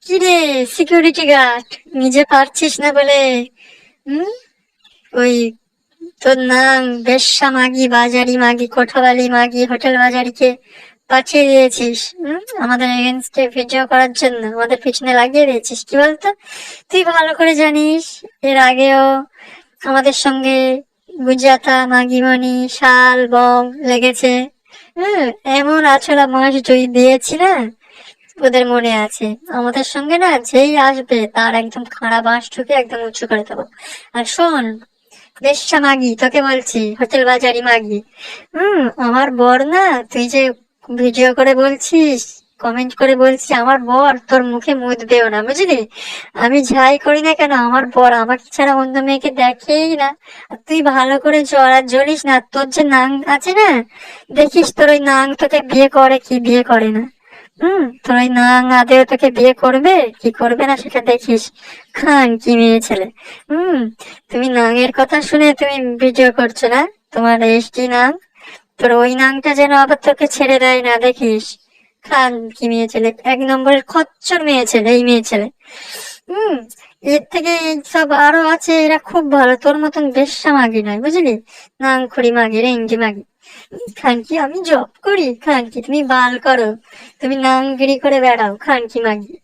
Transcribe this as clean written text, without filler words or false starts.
কিরে security guard, নিজে পারছিস না বলে হুম ওই তোর নাম বেশ্যা মাগি, বাজারি মাগি, কোঠাবালি মাগি, হোটেল বাজারিকে পাঠিয়ে দিয়েছিস আমাদের এগেনস্টে ভিডিও করার জন্য, আমাদের পিছনে লাগিয়ে দিয়েছিস। কি বলতো, তুই ভালো করে জানিস এর আগেও আমাদের সঙ্গে গুজাতা, মাগিমণি, শাল, বম লেগেছে। হ্যাঁ, এমন আছড়া মাস জই দিয়েছি না, ওদের মনে আছে। আমাদের সঙ্গে না যেই আসবে তার একদম খাড়া বাঁশ ঠুকে একদম উঁচু করে দেবো। আর শোন বেশ্যা মাগি, তোকে বলছি হোটেল বাজারি মাগি, আমার বর না, তুই যে ভিডিও করে বলছিস, কমেন্ট করে বলছিস আমার বর, তোর মুখে মুদবেও না, বুঝলি? আমি যাই করি না কেন আমার বর আমাকে ছাড়া অন্য মেয়েকে দেখেই না। আর তুই ভালো করে জ্বলিস না, তোর যে নাং আছে না, দেখিস তোর ওই নাং তোকে বিয়ে করে কি বিয়ে করে না। তোর ওই নাং আদেও তোকে বিয়ে করবে কি করবে না সেটা দেখিস। খান কি মেয়ে ছেলে। হুম তুমি নাঙের কথা শুনে তুমি ভিডিও করছো না, তোমার এসডি নাং, তোর ওই নাংটা যেন আবার তোকে ছেড়ে দেয় না, দেখিস। খান কি মেয়ে ছেলে, এক নম্বরের খচ্চর মেয়ে ছেলে এই মেয়ে ছেলে। হুম এর থেকে সব আরো আছে, এরা খুব ভালো, তোর মতন বেশ্যা মাগি নয়, বুঝলি? নাংখুড়ি মাগি, রেঙ্গি মাগি। খানকি আমি জব করি, খানকি তুমি বাল করো, তুমি নাংগিরি করে বেড়াও, খানকি মাগি।